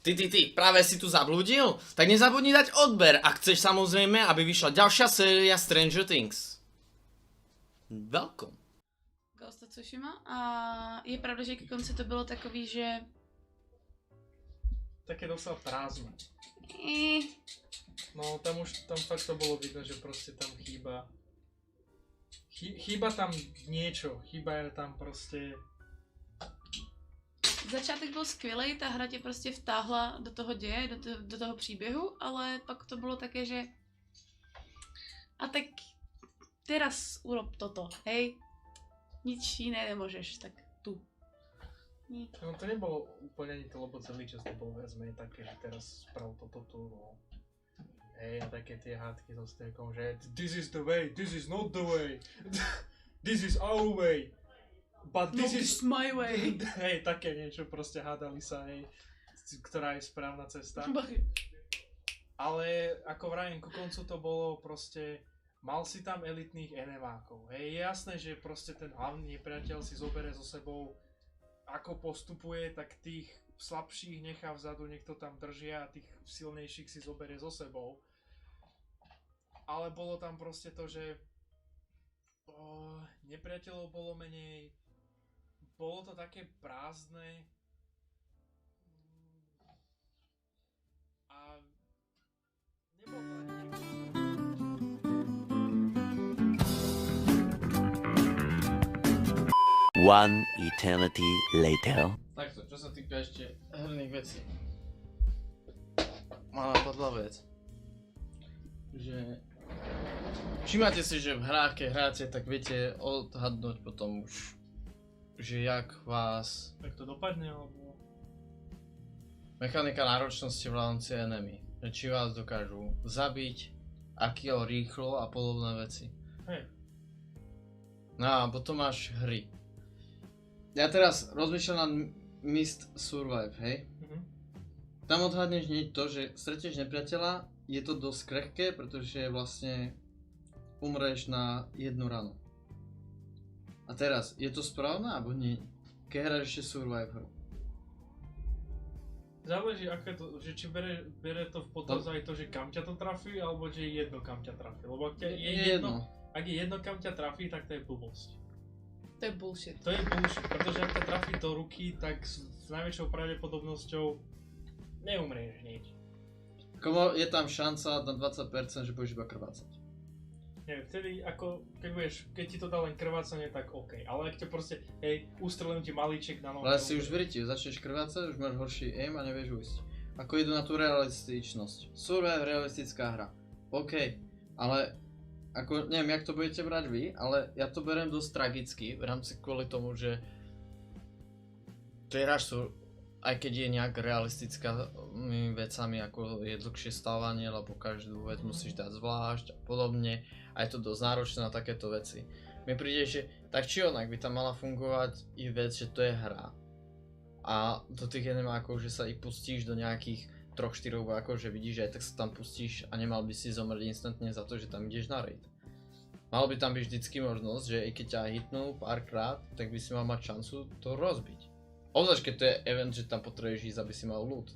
Ty, práve si tu zablúdil? Tak nezabudni dať odber, ak chceš samozrejme, aby vyšla ďalšia séria Stranger Things. Welcome. Ghost of Tsushima a je pravda, že ke konci to bylo takový, že... Také docela prázdne. Eh, No tam fakt to bolo vidno, že proste tam chýba... Chýba tam niečo, chýba tam proste... Začátek byl skvělej, ta hra tě prostě vtáhla do toho děje, do toho příběhu, ale pak to bylo také, že... A tak teraz urob toto, hej? Nic jiné nemůžeš, tak tu. No to nebolo úplne ani to, lebo celý čas to bolo viac menej také, že teraz sprav toto tu, no. Hej, a také tie hádky so stekom, že this is the way, this is not the way, this is our way, but this is my way. Hej, také niečo, proste hádali sa, hej, ktorá je správna cesta. Ale ako vravím, ku koncu to bolo proste, mal si tam elitných enemákov, hej, je jasné, že proste ten hlavný nepriateľ si zoberie so sebou, ako postupuje, tak tých slabších nechá vzadu, niekto tam držia a tých silnejších si zoberie so sebou. Ale bolo tam proste to, že nepriateľov bolo menej, bolo to také prázdne a nebolo to ani One eternity later. Takto, čo sa týka ešte herných vecí. Ma napadla vec, že všimate si, že v hrách, keď hráte, tak viete odhadnúť potom už, že jak vás tak to dopadne, alebo... mechanika náročnosti v rámci enemy, že či vás dokážu zabiť, aký rýchlo a podobné veci. Hej. No a potom máš hry. Ja teraz rozmýšľam nad Myst Survive, hej? Tam odhadneš to, že stretneš nepriateľa, je to dosť krehké, pretože vlastne umreš na jednu ranu. A teraz, je to správne, alebo nie? Keď hráš ešte Survive hru. Záleží, aké to, že či bere to v potaz aj to, že kam ťa to trafí, alebo že je jedno kam ťa trafí. Lebo ak je jedno, ak je jedno kam ťa trafí, tak to je blbosť. To je bullshit. To je bullshit, pretože ak ťa trafí do ruky, tak s najväčšou pravdepodobnosťou neumrieš hneď. Komo je tam šanca na 20%, že budeš iba krvácať. Nie, vtedy ako, keď ti to dá len krvácanie, tak OK. Ale ak ťa proste, hej, ustrelím ti malíček na nohu. Ale si už veriť, začneš krvácať, už máš horší aim a nevieš ujsť. Ako idú na tú realističnosť. Survive realistická hra. OK, ale ako, neviem, jak to budete brať vy, ale ja to beriem dosť tragicky v rámci kvôli tomu, že tie hráč sú, aj keď je nejak realistická vecami, ako je dlhšie stávanie, lebo každú vec musíš dať zvlášť a podobne, a je to dosť náročné na takéto veci. Mi príde, že tak či onak by tam mala fungovať i vec, že to je hra. A do tých enemákov, že sa ich pustíš do nejakých 3-4 vojakov, že vidíš, že aj tak sa tam pustíš a nemal by si zomrieť instantne za to, že tam ideš na raid. Mal by tam byť vždycky možnosť, že i keď ťa hitnú párkrát, tak by si mal mať šancu to rozbiť. Obzvlášť keď to je event, že tam potrebuješ ísť, aby si mal loot.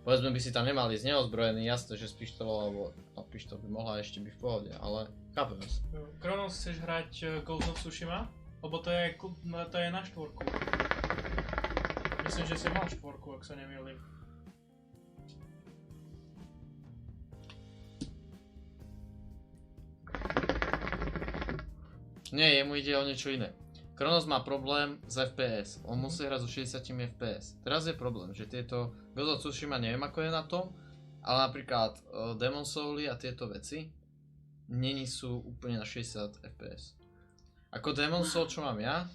Povedzme by si tam nemal ísť neozbrojený, jasné, že s pištolou alebo no pištol by mohla ešte byť v pohode, ale chápem si. Kronos, chceš hrať Ghost of Tsushima? Lebo to je na štvorku. Myslím, že si mal štvorku, ak sa nemýlim. Nie, jemu ide o niečo iné. Kronos má problém s FPS, on musí hrať so 60 FPS. Teraz je problém, že tieto Ghost of Tsushima neviem ako je na tom, ale napríklad Demon Souls a tieto veci není sú úplne na 60 FPS. Ako Demon Souls, čo mám ja,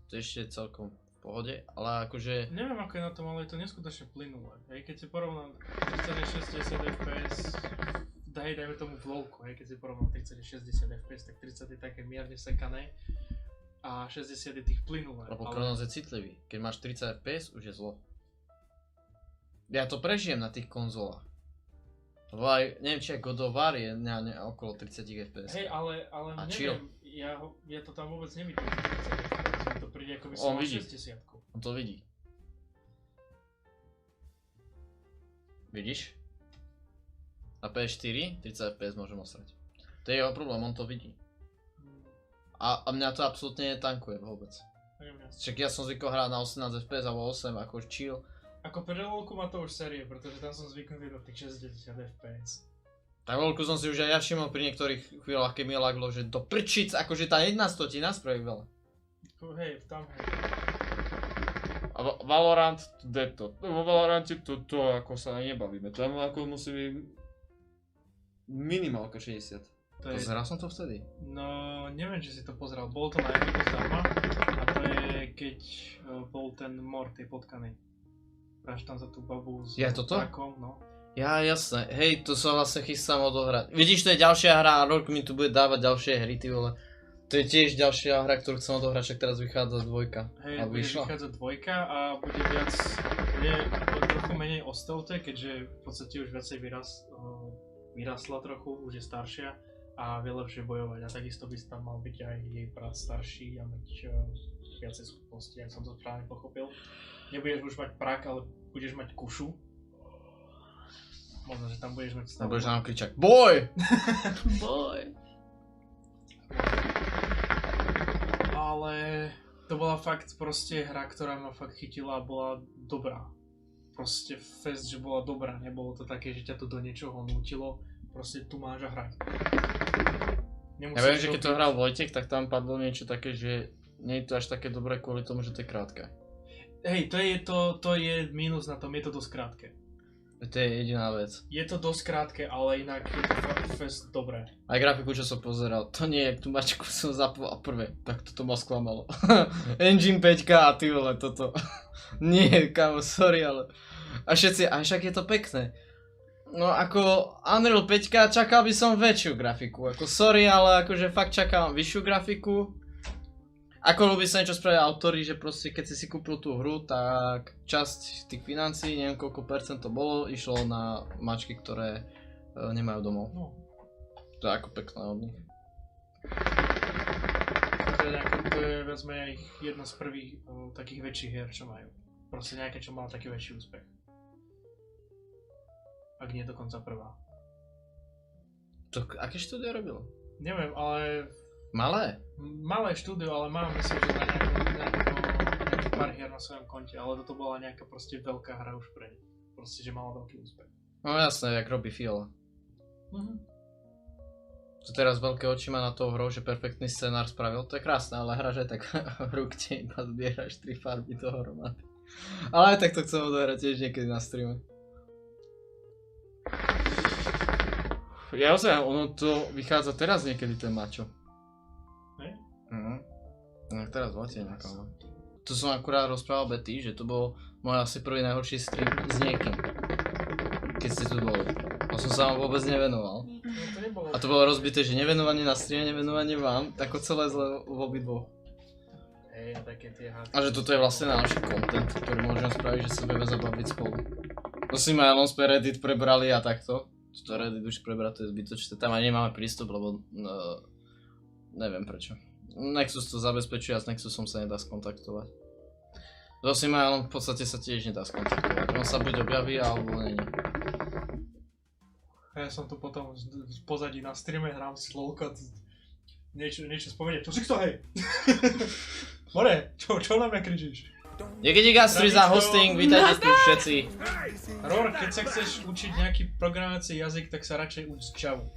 to je ešte celkom v pohode, ale akože... Neviem ako je na tom, ale je to neskutočne plynulé. Hej, keď si porovnám 30-60 FPS, dajme tomu v LoLku, hej, keď si porovnám 30-60 FPS, tak 30 je také mierne sekané a 60 je tých plynulé. Lebo Kronos je citlivý, keď máš 30 FPS už je zlo. Ja to prežijem na tých konzolách. Lebo aj, neviem či aj God of War je okolo 30 FPS. Hej, ale neviem, ja to tam vôbec nevidím 30 FPS, mi to príde ako by som mal 60. On to vidí. Vidíš? Na PS4 30 FPS môžem osrať. To je jeho problém, on to vidí. A mňa to absolútne netankuje vôbec. Však ja som zvykol hrať na 18 FPS alebo 8 ako chill. Ako pre LoLku má to už série, pretože tam som zvyknutý do tých 60 FPS. Tak LoLku som si už aj ja všimol pri niektorých chvíľach, keď mi laglo, že do prčic, akože tá jedna stotina spraví veľa. Hej, tam hej. A Valorant, to. Vo Valorante to ako sa nebavíme, tam ako musí byť minimálka 60. Pozeral som to vtedy? No, neviem, či si to pozeral. Bolo to na Epiku zdarma a to je keď bol ten mor tej potkany. Hráš tam za tú babu s trakom, no. Ja, jasné. Hej, to sa vlastne chystám odohrať. Vidíš, to je ďalšia hra a rok mi tu bude dávať ďalšie hry, ty vole. To je tiež ďalšia hra, ktorú chcem odohrať, však teraz vychádza dvojka. Hej, bude vychádzať dvojka a bude trochu menej o stelte, keďže v podstate už viacej vyrastla trochu, už je staršia a vie lepšie bojovať. A takisto by tam mal byť aj jej brat starší a mať viacej schopností, ak som to správne pochopil. Nebudeš už mať prak, ale budeš mať kušu. Možno, že tam budeš mať stavu. A budeš nám kričať BOJ! Boj. Ale to bola fakt proste hra, ktorá ma fakt chytila a bola dobrá. Proste fest, že bola dobrá, nebolo to také, že ťa to do niečoho nútilo. Proste tu máš a hraj. Ja viem, že keď to hral Vojtek, tak tam padlo niečo také, že nie je to až také dobré kvôli tomu, že to je krátke. Hej, to je mínus na tom, je to dosť krátke. To je jediná vec. Je to dosť krátke, ale inak je to fakt fest dobré. Aj grafiku, čo som pozeral, to nie je, tú mačku som zapol a prvé, tak toto ma sklamalo. Engine 5K a ty vole, toto. Nie, kámo, sorry, ale... A všetci, a však je to pekné. No ako Unreal 5K čakal by som väčšiu grafiku, ako sorry, ale akože fakt čakám vyššiu grafiku. Ako ľubí sa niečo spraviť autori, že proste keď si kúpil tú hru, tak časť tých financií, neviem koľko percent to bolo, išlo na mačky, ktoré nemajú domov. No. To je ako pekné od nich. To je viac menej jedna z prvých takých väčších hier, čo majú. Proste nejaké, čo malo taký väčší úspech. Ak nie dokonca prvá. To aké štúdio robilo? Neviem, ale... Malé? Malé štúdio, ale mám myslím, že na nejaké pár hier na svojom konte, ale toto bola nejaká proste veľká hra už pre ne. Proste, že mala veľký úspech. No jasné, jak robí Fiola. To teraz veľké oči má na tou hrou, že perfektný scenár spravil, to je krásne, ale hra, že tak hru, kde iba zbieraš 3 farby dohromady. Ale aj tak to chcem odohrať tiež niekedy na streame. Ja ozaj, ono to vychádza teraz niekedy ten mačo. No teraz v lete nejakom. To som akurát rozprával Betty, že to bol môj asi prvý najhorší stream s niekým. Keď ste tu boli. A som sa vám vôbec nevenoval. A to bolo rozbité, že nevenovanie na streame, nevenovanie vám, tako celé zle v obidvoch. Hej, a také tie hádky. A že toto je vlastne najlepší content, ktorý môžem spraviť, že sa budeme zabaviť spolu. Prosím, aj len sme Reddit prebrali a takto. To Reddit už prebrať, to je zbytočné. Tam ani nemáme prístup, lebo neviem prečo. Nexus to zabezpečuje a s Nexusom sa nedá skontaktovať. Prosím, aj len v podstate sa tiež nedá skontaktovať. On sa buď objaví, alebo není. Ja som tu potom v pozadí na streame hrám si LoLko. Niečo spomeniem. Čo si kto, hej? More, čo na mňa kričíš? Ďakujem Gastri za hosting, vítajte tu všetci. Ror, keď sa chceš učiť nejaký programovací jazyk, tak sa radšej uč z Java.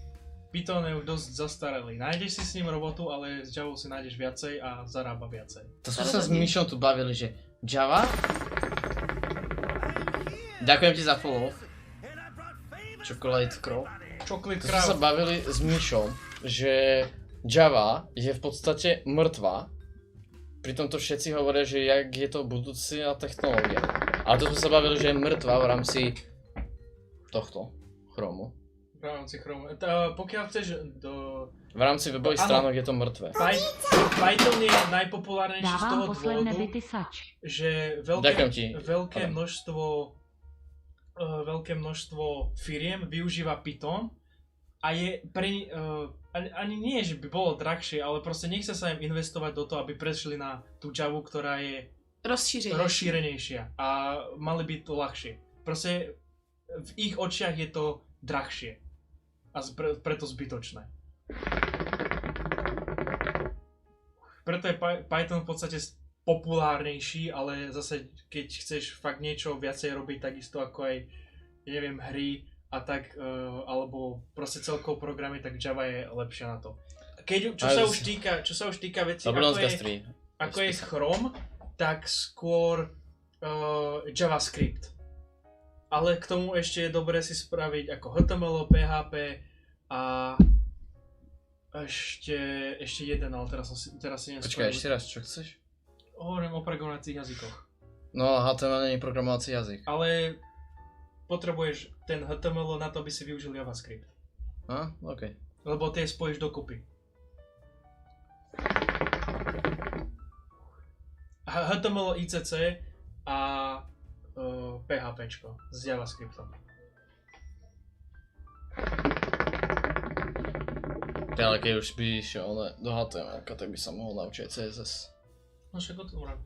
Python je už dosť zastaralý. Nájdeš si s ním robotu, ale s Javou si nájdeš viacej a zarába viacej. To sme sa s Myšom tu bavili, že Java? Ďakujem ti za follow. Chocolate Crow. Chocolate To sme sa Crow. bavili s Myšom, že Java je v podstate mŕtva. Pritom to všetci hovoria, že jak je to budúca technológia. Ale to sme sa bavili, že je mŕtva v rámci tohto Chromu. V rámci Chrome. Pokiaľ chceš do... V rámci webových stránok je to mŕtve. Python je najpopulárnejší z toho posledné dôvodu, byty sač. že Ďakujem ti. veľké množstvo firiem využíva Python a je ani nie, že by bolo drahšie, ale proste nechce sa im investovať do toho, aby prešli na tú Javu, ktorá je rozšírenejšia a mali by to ľahšie. Proste v ich očiach je to drahšie. A preto zbytočné. Preto je Python v podstate populárnejší, ale zase keď chceš fakt niečo viacej robiť, takisto ako aj, neviem, hry a tak, alebo proste celkovo programy, tak Java je lepšia na to. Čo sa už týka vecí, ako je Chrome, tak skôr JavaScript. Ale k tomu ešte je dobré si spraviť ako HTML, PHP a ešte jeden, ale teraz si nespravil. Počkaj, ešte raz, čo chceš? Hovorím o programovacích jazykoch. No, HTML nie je programovací jazyk. Ale potrebuješ ten HTML na to, aby si využil JavaScript. OK. Lebo tie spojíš dokopy. HTML, ICC a PHPčko s JavaScriptom. Ale keď už by išiel do HTML, tak by sa mohol naučiť CSS. No však o tom hovorím.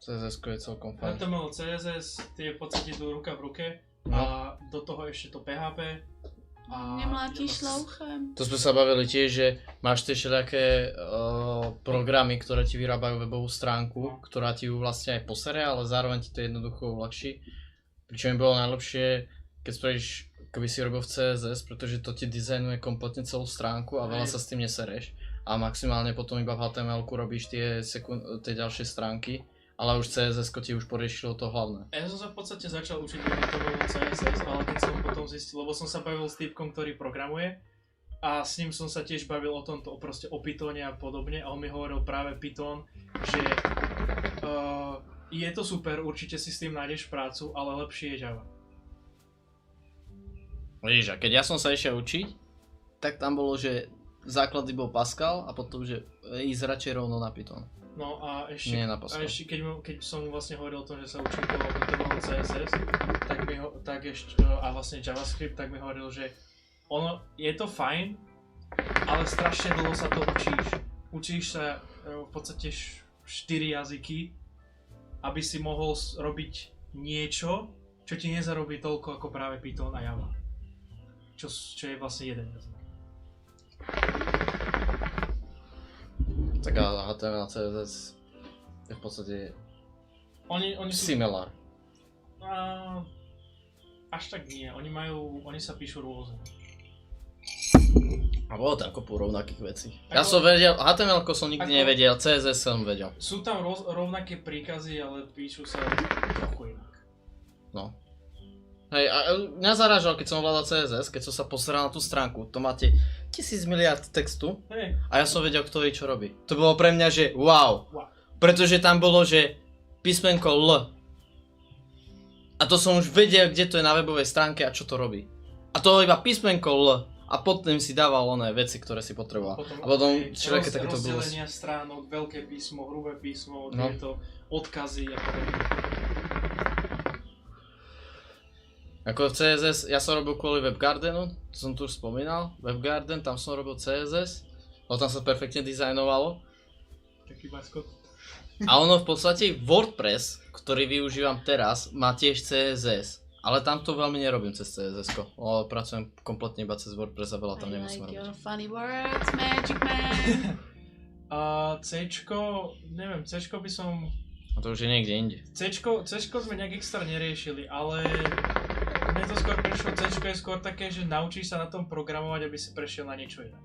CSS je celkom fajn. HTML, CSS, tie v podstate idú ruka v ruke No. a do toho ešte to PHP. A Nemlátíš šlouchem. To sme sa bavili tiež, že máš tie všelijaké programy, ktoré ti vyrábajú webovú stránku, ktorá ti ju vlastne aj posere, ale zároveň ti to jednoducho uľahčí. Pričom by bolo najlepšie, keď spravíš, keby si robil v CSS, pretože to ti dizajnuje kompletne celú stránku a veľa sa s tým nesereš. A maximálne potom iba v HTML-ku robíš tie ďalšie stránky, ale už CSS ti už poriešilo to hlavné. Ja som sa v podstate začal učiť HTML CSS, ale keď som potom zistil, lebo som sa bavil s týpkom, ktorý programuje a s ním som sa tiež bavil o tomto, proste o Pythone a podobne a on mi hovoril práve Python, že je to super, určite si s tým nájdeš prácu, ale lepšie je Java. Vidíš, a keď ja som sa išiel učiť, tak tam bolo, že základy bol Pascal a potom, že ísť radšej rovno na Python. No a ešte, keď som mu vlastne hovoril o tom, že sa učil to CSS, a vlastne JavaScript, tak mi hovoril, že ono, je to fajn, ale strašne dlho sa to učíš. Učíš sa v podstate 4 jazyky, aby si mohol robiť niečo, čo ti nezarobí toľko ako práve Python a Java. Čo je vlastne jeden jazyk. Tak HTML a CSS je v podstate oni similar. Až tak nie, oni sa píšu rôzne. A bolo tam kopu rovnakých vecí. Ja som vedel, HTML-ko som nikdy nevedel, CSS som vedel. Sú tam rovnaké príkazy, ale píšu sa trochu inak. No. Hej, a mňa zarážal, keď som ovládal CSS, keď som sa pozeral na tú stránku, to máte 1000 miliard textu a ja som vedel, kto vie, čo robí. To bolo pre mňa, že wow. Pretože tam bolo, že písmenko L. A to som už vedel, kde to je na webovej stránke a čo to robí. A to iba písmenko L. A potom si dával oné veci, ktoré si potreboval. A potom všelijaké takéto bolo. Rozdelenia stránok, veľké písmo, hrubé písmo, tieto odkazy a podobne. Ako v CSS, ja som robil kvôli WebGardenu, to som tu už spomínal, WebGarden, tam som robil CSS, no tam sa perfektne dizajnovalo. Taký maskot. A ono v podstate WordPress, ktorý využívam teraz, má tiež CSS, ale tam to veľmi nerobím cez CSS-ko, pracujem kompletne iba cez WordPress a veľa tam nemusím robiť. Your funny words, Magic Man. A C-čko, neviem, C-čko by som... A to už je niekde inde. C-čko sme nejak extra neriešili, ale... Mne to skôr prišlo, C-čko je skôr také, že naučíš sa na tom programovať, aby si prešiel na niečo iné.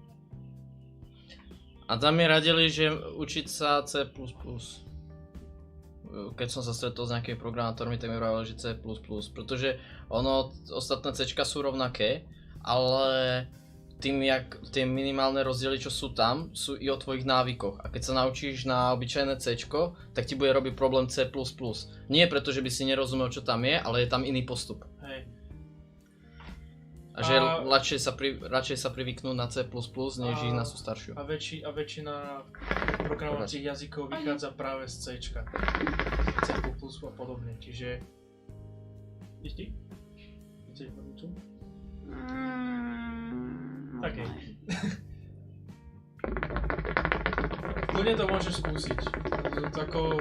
A tam mi radili, že učiť sa C++. Keď som sa stretol s nejakými programátormi, tak mi hovorili, že C++, pretože ono, ostatné C-čka sú rovnaké, ale tie minimálne rozdiely, čo sú tam, sú i o tvojich návykoch. A keď sa naučíš na obyčajné C-čko, tak ti bude robiť problém C++. Nie preto, že by si nerozumel, čo tam je, ale je tam iný postup. Hej. A že radšej sa privyknúť na C++, než ísť na sú staršiu. A väčšina programovacích jazykov vychádza práve z C-čka. C++ a podobne, čiže... Ideš ty? Chceš ma niečo? Tak je. Kľudne to môžeš skúsiť. Tako...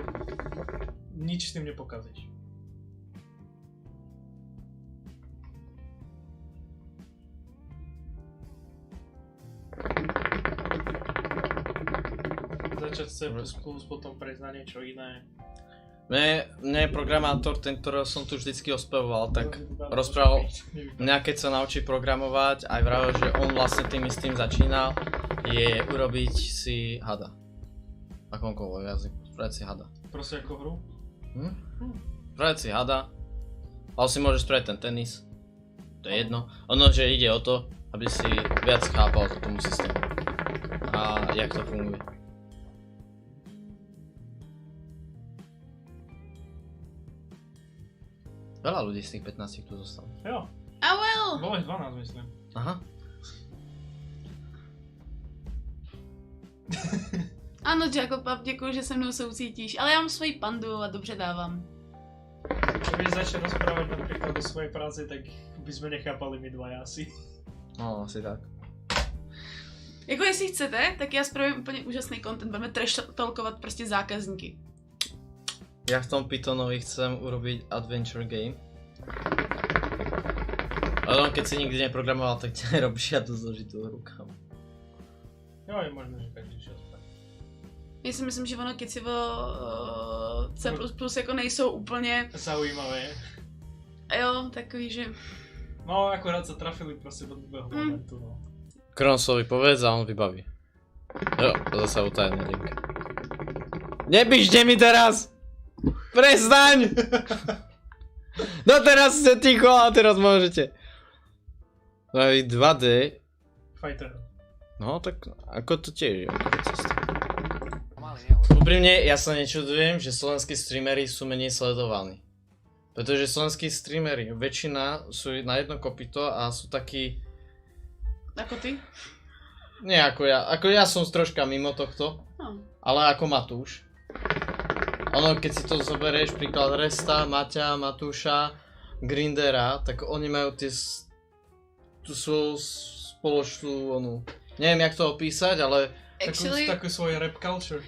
Nič s tým nepokazíš. C++, potom prejsť na niečo iné. Mne programátor, ten, ktorého som tu vždycky ospevoval, tak rozprával, mňa keď sa naučí programovať, aj vravel, že on vlastne tým istým začínal, je urobiť si hada. Akomkoľvek jazyku, spraviť si hada. Proste ako hru? Spraviť si hada, ale si môžeš spraviť ten tenis, to je jedno. Ono, že ide o to, aby si viac chápal k tomu systému a jak to funguje. Veľa ľudí z tých 15 tu zostalo. Jo. A well! Bolo ich 12, myslím. Aha. Ano, Jacob, děkuji, že se mnou soucítíš, ale já mám svoji pandu a dobře dávám. Keby začal rozprávať napríklad o svojej práci, tak by sme nechápali my dvaja asi. No, asi tak. Jako jestli chcete, tak já spravím úplně úžasný content, budeme trash talkovat prostě zákazníky. Ja v tom Pythonovi chcem urobiť adventure game. Ale on keď si nikdy neprogramoval, tak ti nerobí žiadnu zložitú hru, kam. Jo, je možné, že každý šel tak. Já si myslím, že ono kecivo C++ jako nejsou úplně, Zaujímavé. jo, takový, že... No, akorát sa trafili proste do druhého momentu, no. Kronosovi povedz a on vybaví. Jo, to zase utajené linka. Nebižte mi teraz! Prestaň! No teraz ste ticho a teraz môžete. No aj 2D. Fighter. No tak ako to tiež je. Úprimne, ja sa nečudujem, že slovenskí streamery sú menej sledovaní. Pretože slovenskí streamery, väčšina sú na jedno kopyto a sú takí... Ako ty? Nie ako ja. Ako ja som troška mimo tohto. No. Ale ako Matúš. Ono, keď si to zoberieš, príklad Resta, Maťa, Matúša, Grindera, tak oni majú tú svoju spoločnú, neviem jak to opísať, ale... Actually, Takú svoju rap culture.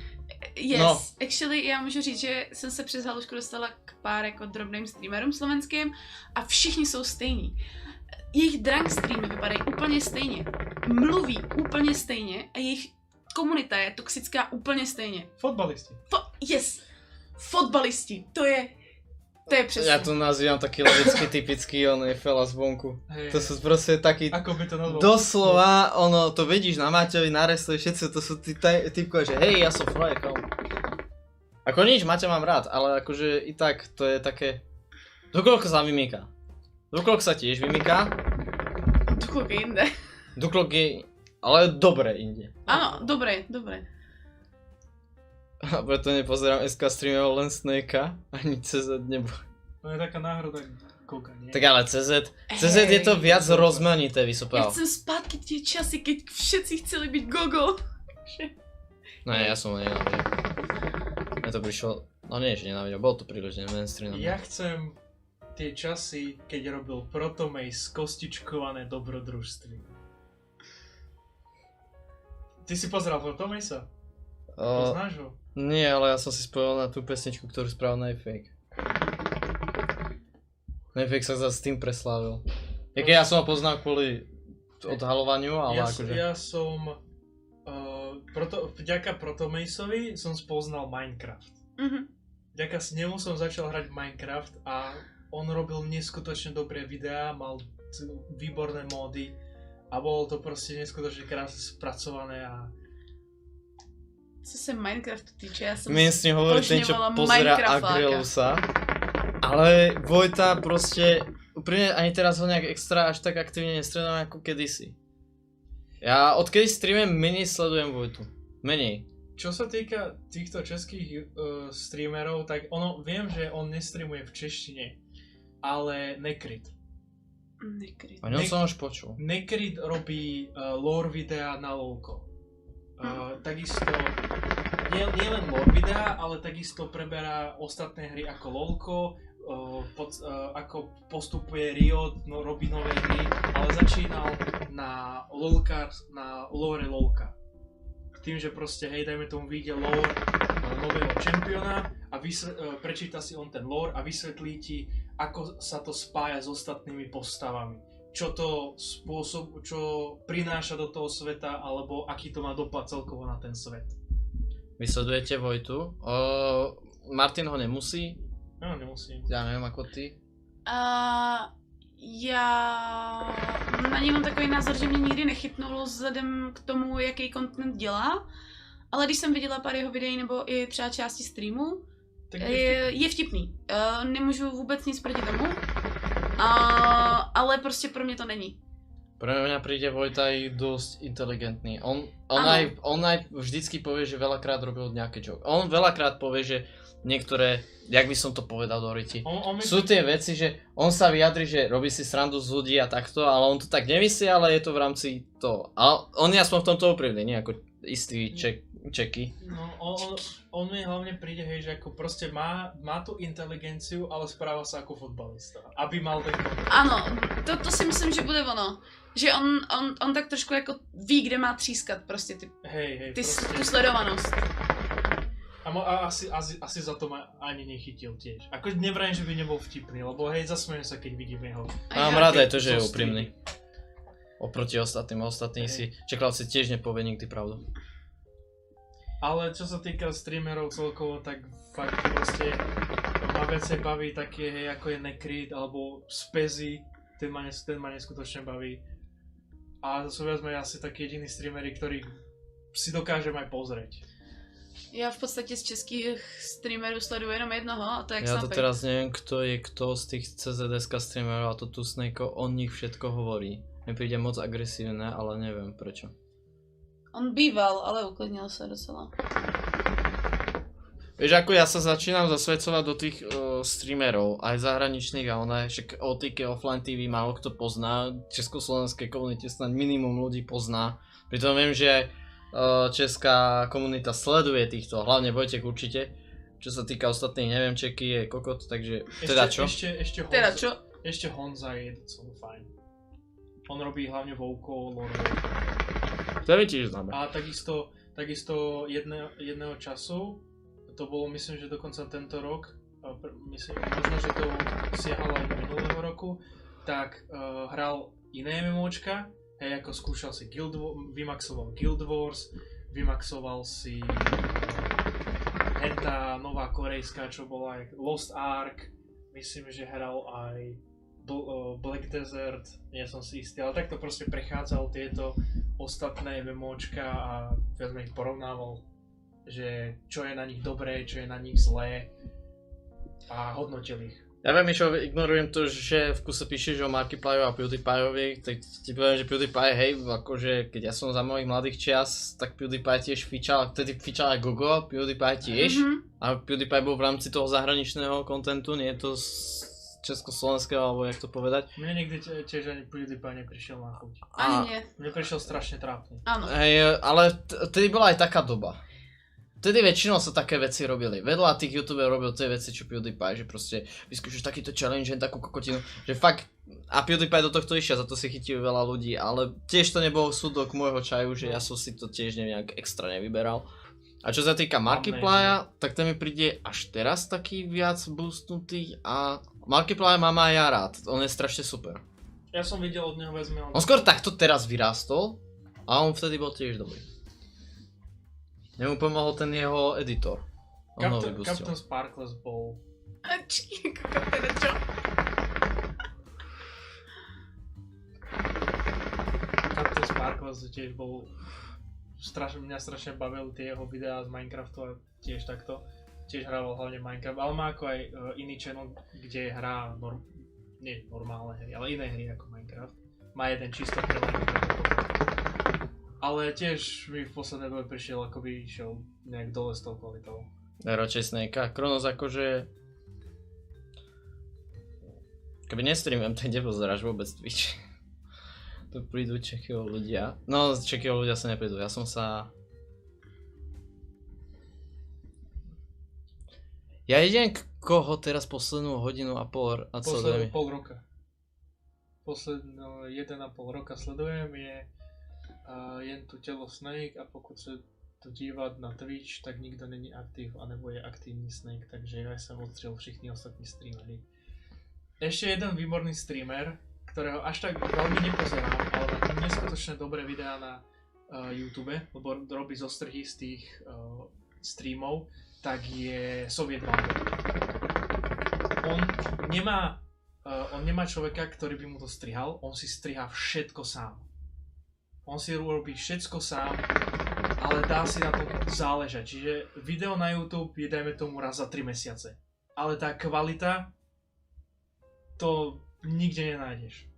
yes, No. actually já můžu říct, že jsem se přes halušku dostala k pár jako drobným streamerům slovenským a všichni jsou stejní. Jejich drunk streamy vypadají úplně stejně, mluví úplně stejně a jejich komunita je toxická úplně stejně. Fotbalisti. Yes! Fotbalisti, to je přesně. Ja to nazývam taký levický typický, on je fela zvonku. Hej, To sú proste takí, ako by to nazval? doslova, to vidíš na Maťovi, na Restovi, všetci, to sú typkové, že hej, ja som frajer, kam. Ako nič, Maťa mám rád, ale akože i tak, to je také, dokoľko sa vymýka. Duklok sa tiež vymýka. Duklok je jinde. Duklok je, ale dobre inde. Ano, dobré, dobré. A preto nepozerám SK streamov len Snakea, ani CZ nebo. To je taká náhrada koľka, nie? Tak ale CZ je to viac rozmanité, Já vysopal. chcem zpátky tie časy, keď všetci chceli byť gogo. Ne, ja som ho nenávidel. Ja to prišlo, no nie, že nenávidel, bol to príliš mainstream. Ja chcem tie časy, keď robil Protomej skostičkované dobrodružství. Ty si pozeral Protomejsa? Poznáš ho? Nie, ale ja som si spojil na tú pesničku, ktorú spravil Nightfake. Nightfake sa zase s tým preslávil. Ja som ho poznal kvôli odhalovaniu, ale akože... Ja som... vďaka Protomejsovi som spoznal Minecraft. Vďaka s nemu som začal hrať Minecraft a on robil neskutočne dobré videá, mal výborné módy a bolo to proste neskutočne krásne spracované a... Co se Minecraftu týče, já jsem Miestne hovorí ten, čo pozerá Agrelusa. Ale Vojta proste, úprimne ani teraz ho nejak extra až tak aktívne nestredujem ako kedysi. Ja odkedy streamujem, menej sledujem Vojtu. Menej. Čo sa týka týchto českých streamerov, tak viem, že on nestreamuje v češtine, ale Nekrit. Nekryt. O ňom som už počul. Nekrit robí lore videa na LoLko. Takisto, nie len lore videa, ale takisto preberá ostatné hry ako LoLko, ako postupuje Riot, robí nové hry, ale začínal na lore LoLka. Tým, že proste, hej, dajme tomu, vyjde lore nového čempiona a prečíta si on ten lore a vysvetlí ti, ako sa to spája s ostatnými postavami. Čo prináša do toho sveta, alebo aký to má dopad celkovo na ten svet. Vy sledujete Vojtu? Martin ho nemusí? No, nemusím. Ja neviem ako ty. Já na něj mám takový názor, že mě nikdy nechytnulo vzhledem k tomu, jaký content dělá, ale když jsem viděla pár jeho videí nebo i třeba části streamu, Tak je vtipný. Nemůžu vůbec nic proti tomu, ale prostě pro mě to není. Pre mňa príde Vojta aj dosť inteligentný. On aj vždycky povie, že veľakrát robil nejaké joke. On veľakrát povie, že niektoré, jak by som to povedal do ryti, sú tie veci, že on sa vyjadri, že robí si srandu z ľudí a takto, ale on to tak nemyslí, ale je to v rámci toho. A on je aspoň v tomto úprimný, nie ako istý Čeky. No, on mi hlavne príde, hej, že ako proste má tú inteligenciu, ale správa sa ako fotbalista. Aby mal ten... Ano, to si myslím, že bude ono. Že on tak trošku jako ví, kde má třískat prostě tu sledovanost. A asi za to ma ani nechytil tiež. Ako nevrajím, že by nebol vtipný, lebo hej, zasmejem sa, keď vidím jeho. Mám rád aj to, že je úprimný. Oproti ostatným si čekal si tiež nepovie nikdy pravdu. Ale čo sa týka streamerov celkovo, tak fakt proste ma viacej baví také, hej, ako je Nekrit alebo Spezy, ten ma neskutočne baví. A to sú viac menej asi takí jediní streamery, ktorých si dokážem aj pozrieť. Já v podstatě z českých streamerů sleduju jenom jednoho a to je Ja to teraz neviem, kto je kto z tých CZSK streamerov a to tu Snake, o nich všetko hovorí. Mi príde moc agresívne, ale neviem prečo. On býval, ale uklidnil se docela. Vieš, ako ja sa začínam zasvedcovať do tých streamerov, aj zahraničných a ona, však OTK Offline TV málo kto pozná, československej komunite snad minimum ľudí pozná. Pritom viem, že česká komunita sleduje týchto, hlavne Vojtek určite. Čo sa týka ostatných, neviem, Čeky je kokot, takže teda čo? Ešte Honza je docela fajn. On robí hlavne Vouko, Lord. To je tiež známe. A takisto jedného času, to bolo myslím, že dokonca tento rok, myslím, možno, že to siahalo aj do minulého roku, tak hral iné MMOčka, hej, ako skúšal si vymaxoval Guild Wars, vymaxoval si tá nová korejská, čo bola Lost Ark, myslím, že hral aj Black Desert, nie som si istý, ale takto proste prechádzal tieto ostatné MMOčka a viac ich porovnával, že čo je na nich dobré, čo je na nich zlé a hodnotil ich. Ja viem, čo ignorujem to, že v kuse píšeš o Markiplierovi a PewDiePieovi, tak ti poviem, že PewDiePie, hej, akože keď ja som za mojich mladých čias, tak PewDiePie tiež fičal, vtedy fičal aj Gogo, PewDiePie tiež, a PewDiePie bol v rámci toho zahraničného kontentu, nie je to z československého, alebo jak to povedať. Mne niekde tiež ani PewDiePie neprišiel na chuť. Ani nie. Mne prišiel strašne trápny. Áno. Hej, ale vtedy bola aj taká doba. Vtedy väčšinou sa také veci robili. Vedľa tých youtuberov robil tie veci, čo PewDiePie, že proste vyskúšaš takýto challenge, takú kokotinu, že fakt, a PewDiePie do tohto išiel, za to si chytil veľa ľudí, ale tiež to nebol súdok môjho čaju, že ja som si to tiež nejak extra nevyberal. A čo sa týka Markipliera, tak ten mi príde až teraz taký viac boostnutý a Markiplier mám aj ja rád, on je strašne super. Ja som videl od neho vezme... On skôr takto teraz vyrástol a on vtedy bol tiež dobrý. Nemu pomohol ten jeho editor. Captain Sparkless bol... Kapitán čo? Captain Sparkless tiež bol... Mňa strašne bavil tie jeho videá z Minecraftu a tiež takto. Tiež hrával hlavne Minecraft, ale má ako aj iný channel, kde hrá nie normálne hry, ale iné hry ako Minecraft. Má jeden čisto pre Minecraft. Ale tiež mi v poslednej dobe prišiel, ako by išiel nejak dole s tou kvalitou. Radšej Snakea. Kronos akože... Keby nestreamujem, tak nepozeráš vôbec Twitch. Tu prídu Čekyho ľudia. No, Čekyho ľudia sa neprídu, ja som sa... Ja idem koho teraz poslednú hodinu a pol sledujem. Pol roka. Poslednú 1,5 roka sledujem je jen tu telo Snake a pokud sa to dívať na Twitch, tak nikto není aktív, anebo je aktívny Snake, takže ja som odstriel všichni ostatní streamery. Ešte jeden výborný streamer, ktorého až tak veľmi nepozerám, ale má neskutočne dobré videá na YouTube, lebo robí zostrhy z tých streamov, tak je Soviet Wonder. On nemá človeka, ktorý by mu to strihal, on si striha všetko sám. On si robí všetko sám, ale dá si na tom záležať. Čiže video na YouTube je dajme tomu raz za 3 mesiace. Ale tá kvalita, to nikde nenájdeš.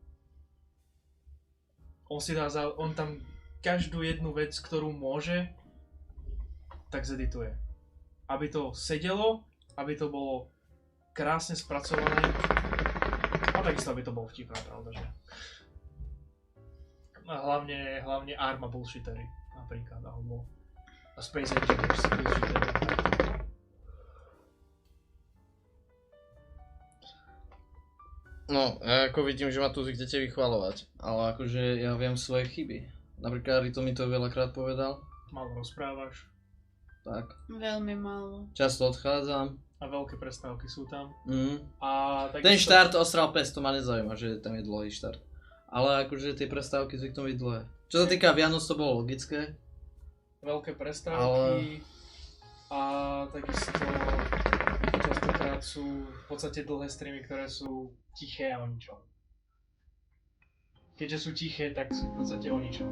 On tam každú jednu vec, ktorú môže, tak zedituje. Aby to sedelo, aby to bolo krásne spracované a takisto aby to bolo vtipná, pravda, že? A hlavne Arma bullshittery napríklad, alebo Space Engineers bullshittery. No, ja ako vidím, že ma tu chcete vychvalovať, ale akože ja viem svoje chyby. Napríklad Rito mi to veľakrát povedal. Málo rozprávaš. Tak. Veľmi málo. Často odchádzam. A veľké prestávky sú tam. A Ten štart ostral pes, to ma nezaujíma, že tam je dlhý štart. Ale akože tie prestávky zvyknú byť dlhé. Čo sa týka Vianoc, to bolo logické. Veľké prestávky a takisto častokrát sú v podstate dlhé streamy, ktoré sú tiché a o ničom. Keďže sú tiché, tak sú v podstate o ničom.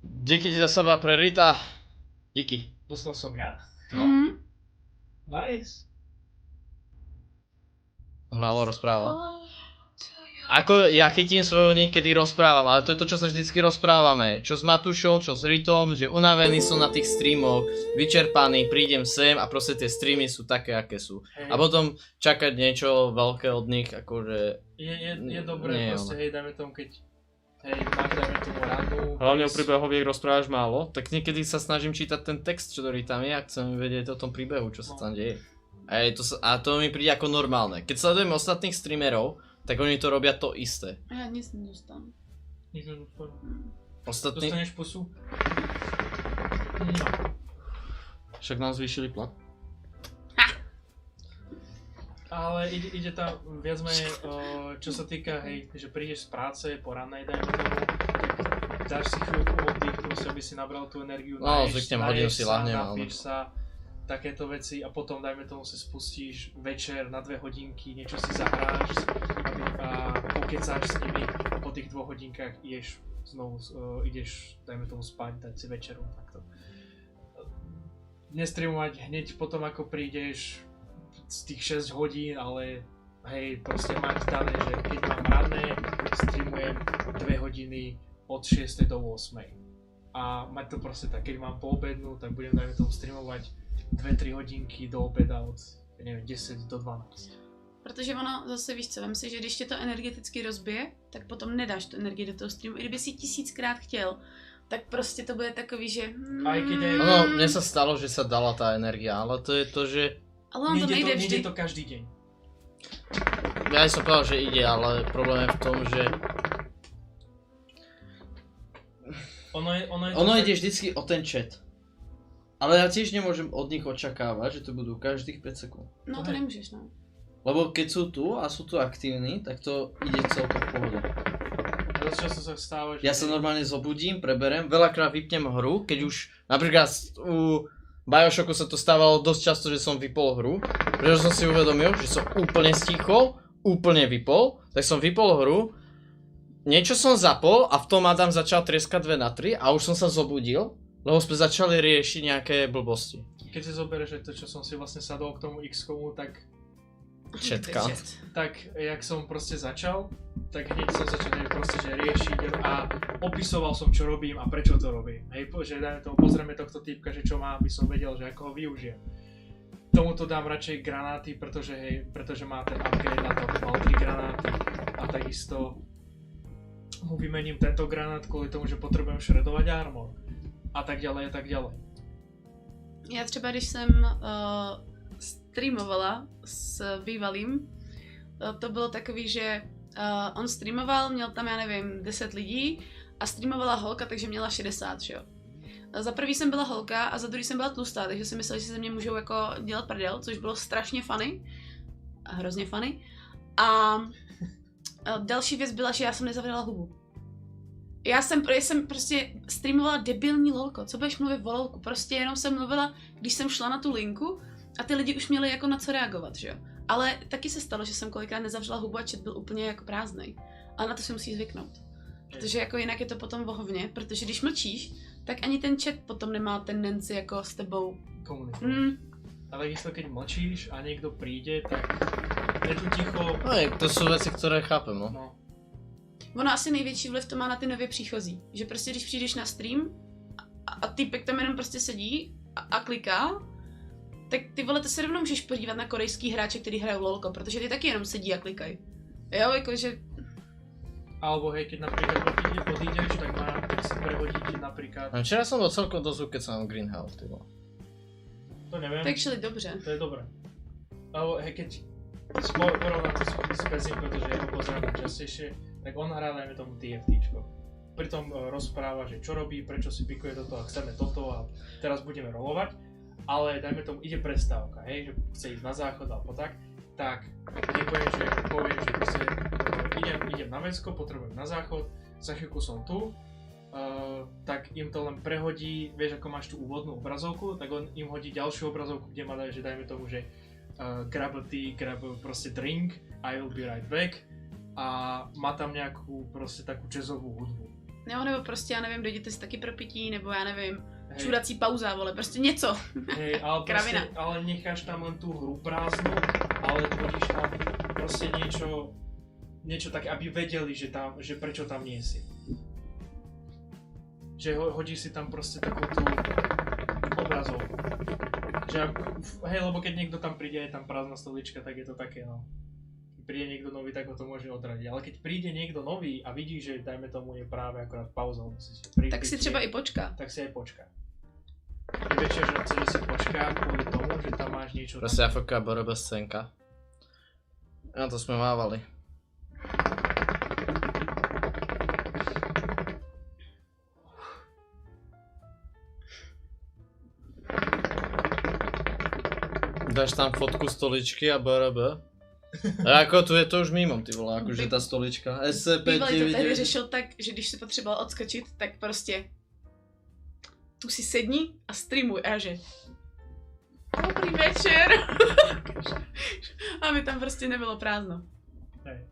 Díky ti za seba pre Rita. Díky. Dostal som ja. No. Nice. Málo rozpráva. Ako ja chytím svoju niekedy rozprávam, ale to je to, čo sa vždycky rozprávame. Čo s Matúšom, čo s Ritom, že unavení som na tých streamoch, vyčerpaný, prídem sem a proste tie streamy sú také, aké sú. Hej. A potom čakať niečo veľké od nich, akože... Je dobré proste, hej, dajme tomu, keď máš, dajme tomu randu. Hlavne o príbehoviek rozprávaš málo, tak niekedy sa snažím čítať ten text, čo tam je, a chcem vedieť o tom príbehu, čo sa tam deje. A to mi príde ako normálne. Keď sledujeme ostatných streamerov, tak oni to robia to isté. Ja nic nedostanú. Nič nedostanú. Ostatní... Dostaneš pusu? Však nám zvýšili plat. Ale ide tam viac menej, čo sa týka, hej, že prídeš z práce po ranej, dajme tomu, tak dáš si chvíľku oddych, proste aby si nabral tú energiu, zvyknem hodinu si lahnem, napiješ sa, takéto veci a potom dajme tomu si spustíš večer na 2 hodinky, niečo si zahráš a pokecáš s nimi a po tých 2 hodinkách ideš znovu, dajme tomu spať, dať si večeru takto. Nestreamovať hneď potom ako prídeš z tých 6 hodín, ale hej, proste mať dané, že keď mám ranné, streamujem 2 hodiny od 6 do 8. A mať to proste tak, keď mám poobednú, tak budem dajme tomu streamovať 2-3 hodinky do obeda od, neviem, 10 do 12. Protože ono zase víš co, vem si, že když tě to energeticky rozbije, tak potom nedáš tu energii do toho streamu. I kdyby si 1000krát chtěl, tak prostě to bude takový, že... No, mne sa stalo, že sa dala tá energia, ale to je to, že... Ale on to nejde vždy. Nejde to každý deň. Ja som povedal, že ide, ale problém je v tom, že... Ono ide vždycky o ten chat. Ale ja tiež nemôžem od nich očakávať, že to budú každých 5 sekúnd. No to nemôžeš, no. Lebo keď sú tu a sú tu aktívni, tak to ide celkom v pohode. Dosť často sa stáva, že... Ja sa normálne zobudím, preberem, veľakrát vypnem hru, keď už napríklad u Bioshocku sa to stávalo dosť často, že som vypol hru, pretože som si uvedomil, že som úplne stichol, úplne vypol, tak som vypol hru, niečo som zapol a v tom Adam začal trieskať 2 na 3 a už som sa zobudil, lebo sme začali riešiť nejaké blbosti. Keď si zoberieš, že to, čo som si vlastne sadol k tomu X-komu, tak... Četka. Tak, jak som proste začal, tak hneď som začal proste, že riešiť a opisoval som, čo robím a prečo to robím. Hej, že dajme tomu, pozrieme tohto týpka, že čo má, aby som vedel, že ako ho využijem. Tomuto dám radšej granáty, pretože má ten upgrade na to, mal 3 granáty a takisto mu vymením tento granát kvôli tomu, že potrebujem shreddovať armor. A tak ďalej, a tak ďalej. Já třeba, když jsem streamovala s bývalým, to bylo takový, že on streamoval, měl tam, já nevím, 10 lidí a streamovala holka, takže měla 60, že jo. Za prvý jsem byla holka a za druhý jsem byla tlustá, takže si mysleli, že se mě můžou jako dělat prdel, což bylo strašně funny. A hrozně funny. A další věc byla, že já jsem nezavřela hubu. Já jsem prostě streamovala debilní lolko, co budeš mluvit o lolku, prostě jenom jsem mluvila, když jsem šla na tu linku a ty lidi už měli jako na co reagovat, že jo. Ale taky se stalo, že jsem kolikrát nezavřela hubu a chat byl úplně jako prázdnej. Ale na to si musí zvyknout. Protože jako jinak je to potom vohovně, protože když mlčíš, tak ani ten chat potom nemá tendenci jako s tebou komunikovať. Ale keď mlčíš a niekto príde, tak je tu ticho. No, to jsou věci, které chápem, no. No. Ono asi největší vliv to má na ty nově příchozí. Že prostě když přijdeš na stream a týpek tam jenom prostě sedí a kliká, tak ty vole, to se rovnou můžeš podívat na korejský hráče, který hrajou lolko, protože ty taky jenom sedí a klikají. Jo, jakože... Alebo hej, keď napríklad odídeš, tak si prehodíte napríklad... Včera som bol celkom dosť ukecaný Green Hell, ty vole. To neviem. Tak šli dobře. To je dobré. Alebo hej, keď porovnám to s Pezim, pretože ja ho pozerám častejšie, tak on hrá, dajme tomu TFTčko. Pritom rozpráva, že čo robí, prečo si pikuje toto a chceme toto a teraz budeme rolovať. Ale dajme tomu, ide prestávka, hej, že chce ísť na záchod alebo tak nepoviem, že proste idem na mäsko, potrebujem na záchod, za chvíľku som tu, tak im to len prehodí, vieš ako máš tú úvodnú obrazovku, tak on im hodí ďalšiu obrazovku, kde má že dajme tomu, že grab a tea, grab proste drink, I will be right back a má tam nejakú proste takú jazzovú hudbu. Nebo prostě, já nevím, dojděte si taky pro pití, nebo já nevím, čurací pauza, vole, prostě něco. Hej, ale, Kravina. Ale necháš tam len tú hru prázdnu, ale hodíš tam proste niečo také, aby vedeli, že prečo tam nie si. Že hodíš si tam proste takú tú obrazovku. Že, hej, lebo keď niekto tam príde, je tam prázdna stolička, tak je to také, no. Keď príde niekto nový, tak ho to môže odradiť. Ale keď príde niekto nový a vidí, že dajme tomu je práve akorát pauza, tak si třeba i počká. Tak si aj počká. Je väčšia šance, že si počká kvôli tomu, že tam máš niečo. Prostě AFK BRB scénka. Na to jsme mávali. Dáš tam fotku stoličky a BRB. A jako tu je to už mimo, ty vole, jakože ta stolička. Bývalý to tehdy řešil tak, že když si potřeboval odskočit, tak prostě tu si sedni a streamuj a že dobrý večer. Aby tam prostě nebylo prázdno. Hej.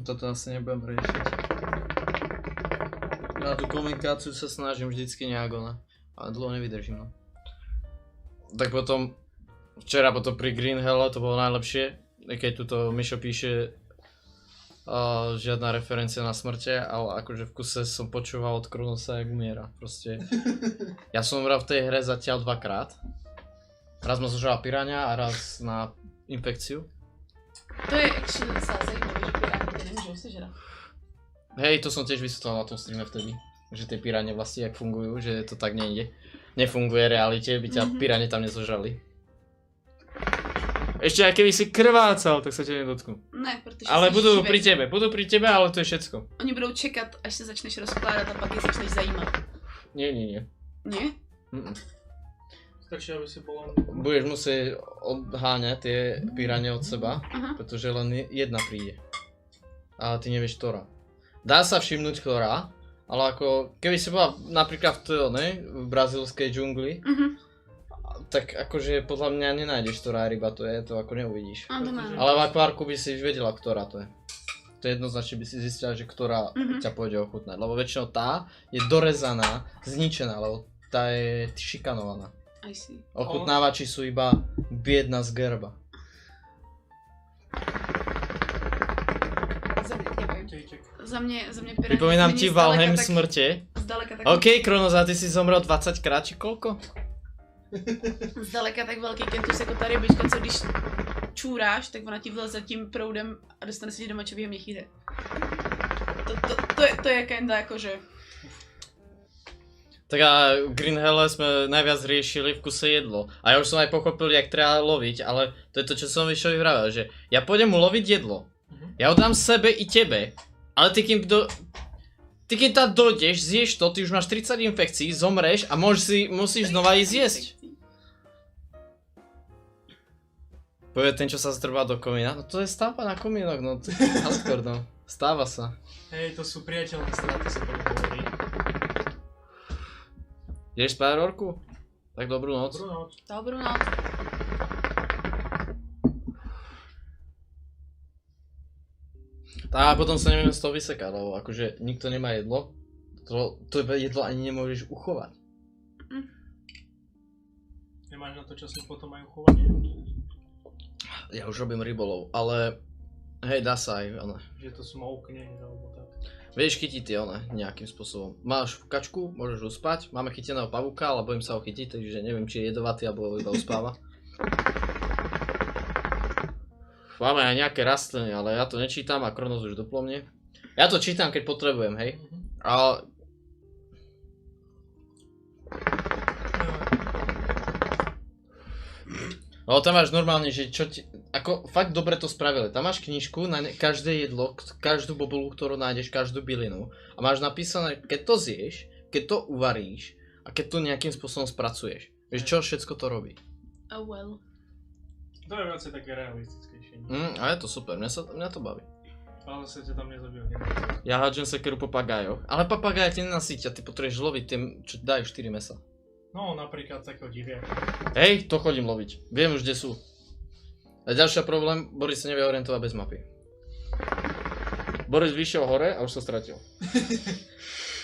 Toto asi nebudem riešiť. Na tú komunikáciu sa snažím vždycky nejak, ale dlho nevydržím, no. Tak potom, včera potom pri Green Helle to bolo najlepšie, keď tuto Mišo píše žiadna referencia na smrte, ale akože v kuse som počúval od Kronosa, jak umiera, proste. Ja som hral v tej hre zatiaľ dvakrát. Raz ma zožrala piráňa a raz na infekciu. To je actually docela zajímavé, že piráňa nemôžu sežrať. Hej, to som tiež vysvetloval na tom streame vtedy, že tie piráne vlastne jak fungujú, že to tak nejde. Nefunguje v realite, by ťa piráne tam nezožrali. Ešte aj keby si krvácal, tak sa ťa nedotknú. Ne, protože ale budú živej. pri tebe, ale to je všecko. Oni budou čekat, až se začneš rozkládat a pak je začneš zajímat. Nie. Nie? Stačí, aby si bol len... Budeš musieť odháňať tie piráne od seba, pretože len jedna príde. Ale ty nevieš ktorá. Dá sa všimnúť ktorá, ale ako keby si bola napríklad v brazílskej džungli, tak akože podľa mňa nenájdeš ktorá ryba to je, to ako neuvidíš. Ale v akvárku by si vedela ktorá to je. To jednoznačne by si zistila, že ktorá ťa pôjde ochutnať, lebo väčšinou tá je dorezaná, zničená, lebo tá je šikanovaná. Ochutnávači sú iba biedna z gerba. Za mě piráně. Pripomínam ti Valheim smrte. Zdaleka tak... OK, Kronos, a ty si zomrel 20 krát, či koľko? Zdaleka tak velký kentus jako ta rybička, co když čůráš, tak ona ti vleze tím proudem a dostane se ti do močovýho měchýře. To je kinda jakože... Tak a Green Helle sme najviac riešili v kuse jedlo. A ja už som aj pochopil, jak treba loviť, ale to je to, čo som Vyšovi vravel, že ja pôjdem mu loviť jedlo. Ja ho dám sebe i tebe, ale ty kým tam dojdeš, zješ to, ty už máš 30 infekcií, zomreš a musíš znova ísť jesť. Povie ten, čo sa strvá do komína. No to je stavba na komínok, no to je hardcore, no. Stáva sa. Hej, to sú priateľné straty, sa tomu hovorí. Ideš spať, Rorku? Tak dobrú noc. Dobrú noc. Dobrú noc. A potom sa neviem z toho vysekať, lebo akože nikto nemá jedlo. To jedlo ani nemôžeš uchovať. Nemáš na to času potom aj uchovanie? Ja už robím rybolov, ale hej, dá sa aj, ale Že to smokne, alebo tak. vieš chytiť tie one nejakým spôsobom. Máš kačku, môžeš uspať, máme chyteného pavúka, ale bojím sa ho chytiť, takže neviem, či je jedovatý alebo iba uspáva. Máme aj nejaké rastliny, ale ja to nečítam a Kronos už doplomne. Ja to čítam, keď potrebujem, hej. Ale no tam máš normálne, že čo ti, ako fakt dobre to spravili. Tam máš knižku na každé jedlo, každú bobulu, ktorú nájdeš, každú bylinu. A máš napísané, keď to zješ, keď to uvaríš a keď to nejakým spôsobom spracuješ. Vieš, čo všetko to robí. Oh well. To je viacej také realistickejšie. A je to super, mňa to baví. Ale zase ťa tam nezabijú. Ja hádžem sekeru papagájov. Ale papagáje ti nenasítia, ty potrebuješ loviť tým, čo dajú 4 mesa. No, napríklad takého diviaka. Hej, to chodím loviť. Viem už, kde sú. A ďalší problém, Boris sa nevie orientovať bez mapy. Boris vyšiel hore a už sa stratil.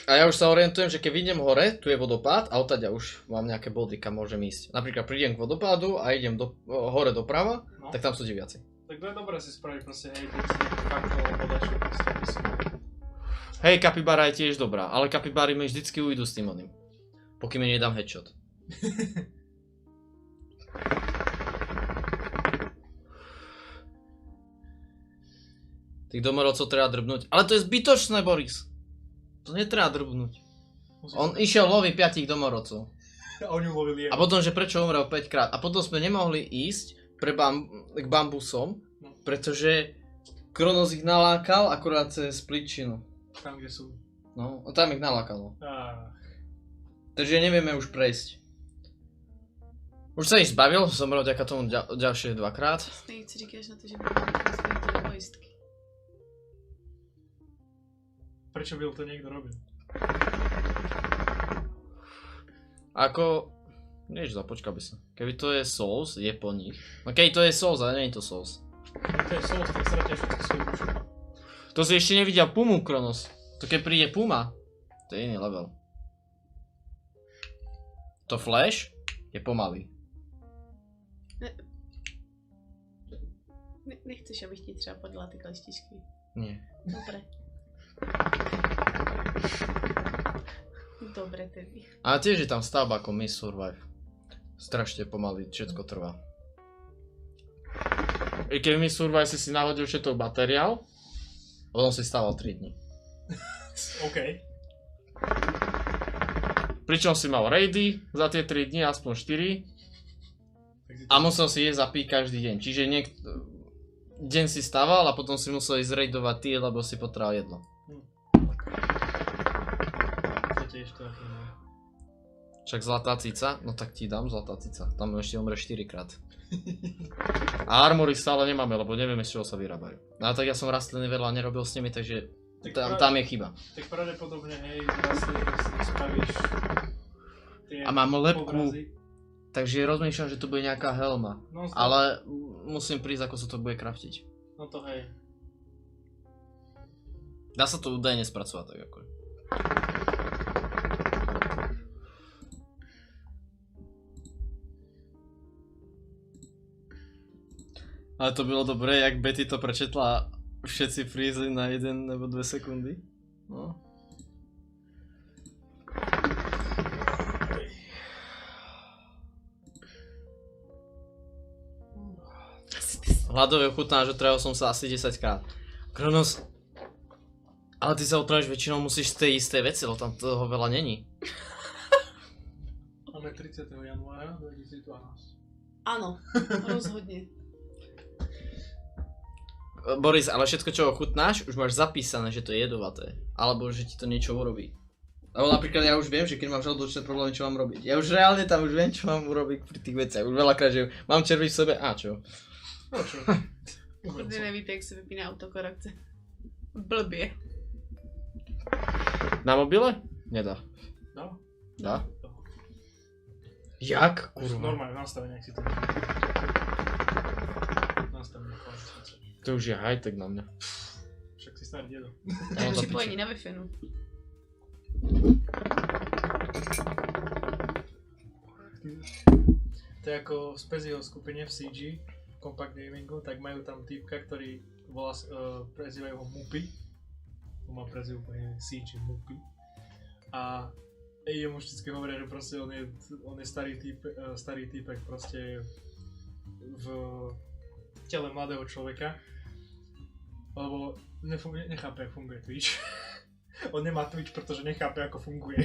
A ja už sa orientujem, že keď idem hore, tu je vodopád a odtiaľ už mám nejaké body, kam môžem ísť. Napríklad prídem k vodopádu a idem hore doprava, No. tak tam sú diviaci. Tak to je dobré si spraviť proste, hej, ty si fakto podačo proste, aby si... Hej, kapibara je tiež dobrá, ale kapibári mi vždycky ujdu s tým oným. Pokým mi nedám headshot. Tých domorodcov treba drbnúť. Ale to je zbytočné, Boris. To netreba drbnúť. On išiel loviť 5 domorodcov. A oni ulovili A potom, že prečo umrel 5 krát. A potom sme nemohli ísť k bambusom, pretože Kronos ich nalákal akurát cez pličinu. Tam, kde sú. No, a tam ich nalákalo. Takže nevieme už prejsť. Už sa ich zbavil, zomrel vďaka tomu ďalšie 2-krát. Snake, co říkáš na to, že budeme ty egoistky? Prečo by to niekto robil? Ako... Nič, započkal by sa. Keby to je Souls, je po nich. No keď to je Souls, ale nie je to Souls. To je Souls, tak stratia všetky svoje duše. To si ešte nevidel Pumu, Kronos. To keď príde Puma, to je iný level. To Flash je pomalý. Nechceš, abych ti třeba podala ty kleštičky? Nie. Dobre. Dobre tedy. A tiež je tam stavba ako Miss Survive. Strašne pomaly, všetko trvá. I keď v Miss Survive si nahodil všetok materiál, a potom si stával 3 dní. OK. Pričom si mal raidy za tie 3 dní, aspoň 4. A musel si jesť a piť každý deň. Čiže deň si stával a potom si musel ísť raidovať ty, lebo si potreboval jedlo. To tiež to aký má. Však zlatá cica? No tak ti dám zlatá cica. Tam ešte umre 4 krát. A armory stále nemáme, lebo nevieme z čoho sa vyrábajú. No tak ja som rastliny veľa nerobil s nimi, takže tam je chyba. Tak pravdepodobne, hej, rastliny spravíš tie A mám lepku, obrazy. takže rozmýšľam, že to bude nejaká helma. No, Ale musím prísť, ako sa to bude kraftiť. No to hej. Dá sa to údajne spracovať tak ako. Ale to bylo dobré, jak Betty to prečetla, všetci frízli na 1 nebo 2 sekundy. No. Hladové ochutná, že trávil som sa asi 10 krát. Kronos, ale ty sa otráviš väčšinou musíš z tej istej veci, lebo tam toho veľa není. Máme 30. januára 2012. Áno, rozhodne. Boris, ale všetko čo ochutnáš, už máš zapísané, že to je jedovaté. Alebo že ti to niečo urobí. Alebo napríklad ja už viem, že keď mám žalúdočné problémy, čo mám robiť. Ja už reálne tam už viem, čo mám urobiť pri tých veciach. Už veľakrát, že mám červiť v sebe, a čo? No čo? Pokud nevíte, jak se vypíná autokorekce. Blbě. Na mobile? Nedá. No, Dá? to. Jak? Už Kurva. normálne nastavenie, ak si to nastavenie konec. To už je high-tech na mňa. Však si starý dedo. To je No, to připojení na Wi-Fi, no. To je ako z Peziho skupine v CG, v Compact Gamingu, tak majú tam týpka, ktorý volá, prezývajú ho Mupi. On má prezýv úplne CG Mupi. A jemu vždycky hovoria, že proste on je starý týpek proste v tele mladého človeka. Lebo nechápe, ako funguje Twitch. On nemá Twitch, pretože nechápe, ako funguje.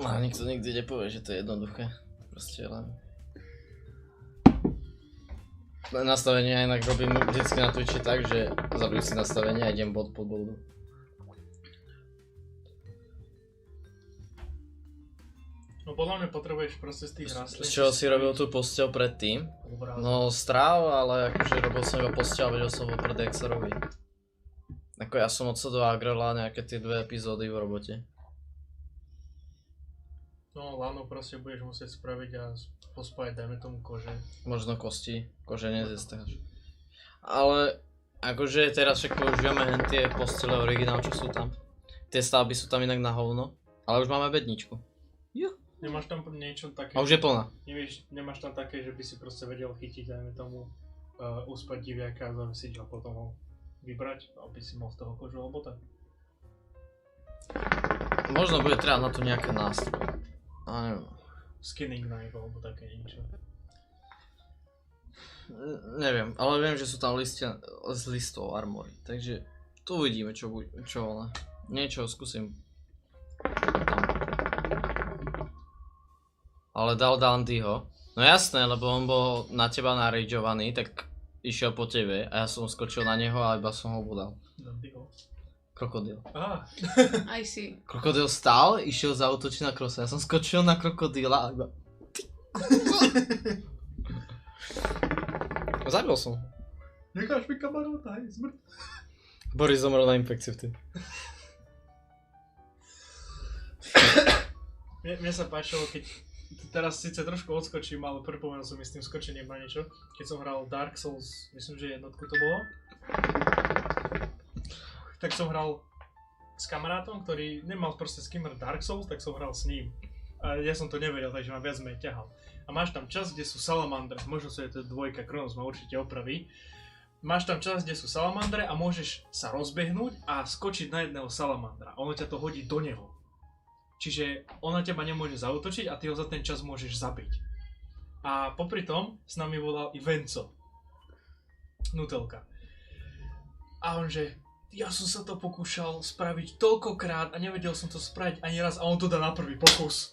A nikto nikdy nepovie, že to je jednoduché. Proste len... Nastavenie ja inak robím vždycky na Twitchi tak, že zabijú si nastavenie a idem bod pod bodu. No podľa mňa potrebuješ proste z tých rastlín. Z čoho si robil tú posteľ predtým? Obrázok. No stráv, ale akože robil som iba posteľ a vedel som vopred, jak sa robí. Ako ja som odsadoval Agrela nejaké tie 2 epizódy v robote. No lano proste budeš musieť spraviť a pospájať, dajme tomu kože. Možno kosti, kože nezestáš. Ale akože teraz však používame hen tie postele originál, čo sú tam. Tie stavby sú tam inak na hovno, ale už máme bedničku. Nemáš tam niečo také, A už je plná. nemáš tam také, že by si proste vedel chytiť, dajme tomu, uspať diviaka a zavesiť ho, potom ho vybrať, aby si mal z toho kožu alebo tak. Možno bude treba na to nejaké nástroje. A neviem. Skinning knife alebo také niečo. Neviem, ale viem, že sú tam listia z listov armory, takže tu uvidíme, čo ona. Niečo skúsim. Ale dal Dandyho. No jasné, lebo on bol na teba narageovaný, tak išiel po tebe a ja som skočil na neho a iba som ho bodal. Dandyho. Krokodil. I see. Krokodil stál, išiel zaútočiť na krosa. Ja som skočil na krokodíla a iba... Zabil som. Necháš mi kamaráta, hej, smrt. Boris zomrel na infekciu vtedy. Mne sa páčilo, keď teraz síce trošku odskočím, ale pripomenul som mi s tým skočením na niečo. Keď som hral Dark Souls, myslím, že jednotku to bolo. Tak som hral s kamarátom, ktorý nemal proste s kým Dark Souls, tak som hral s ním. A ja som to nevedel, takže ma viac menej ťahal. A máš tam časť, kde sú salamandre, možno sa je to dvojka, Kronos ma určite opraví. Máš tam časť, kde sú salamandre a môžeš sa rozbehnúť a skočiť na jedného salamandra. Ono ťa to hodí do neho. Čiže ona teba nemôže zaútočiť a ty ho za ten čas môžeš zabiť. A popri tom s nami volal i Venco. Nutelka. A on že, ja som sa to pokúšal spraviť toľkokrát a nevedel som to spraviť ani raz a on to dá na prvý pokus.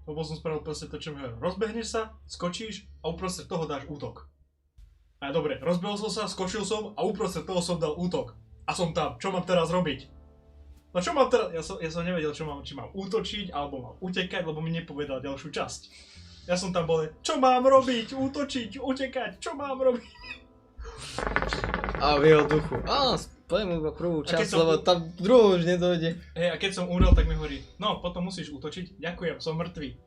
Lebo som spravil proste to, čo mi hovoril. Rozbehneš sa, skočíš a uprostred toho dáš útok. A dobre, rozbehol som sa, skočil som a uprostred toho som dal útok. A som tam, čo mám teraz robiť? No čo mám teraz? Ja som nevedel, či mám útočiť alebo mám utekať, lebo mi nepovedal ďalšiu časť. Ja som tam bol, čo mám robiť? Útočiť, utekať, čo mám robiť? A v jeho duchu. Poviem iba prvú časť, lebo tam druhú už nedojde. Hej, a keď som umrel, tak mi hovorí, no potom musíš útočiť, ďakujem, som mŕtvý.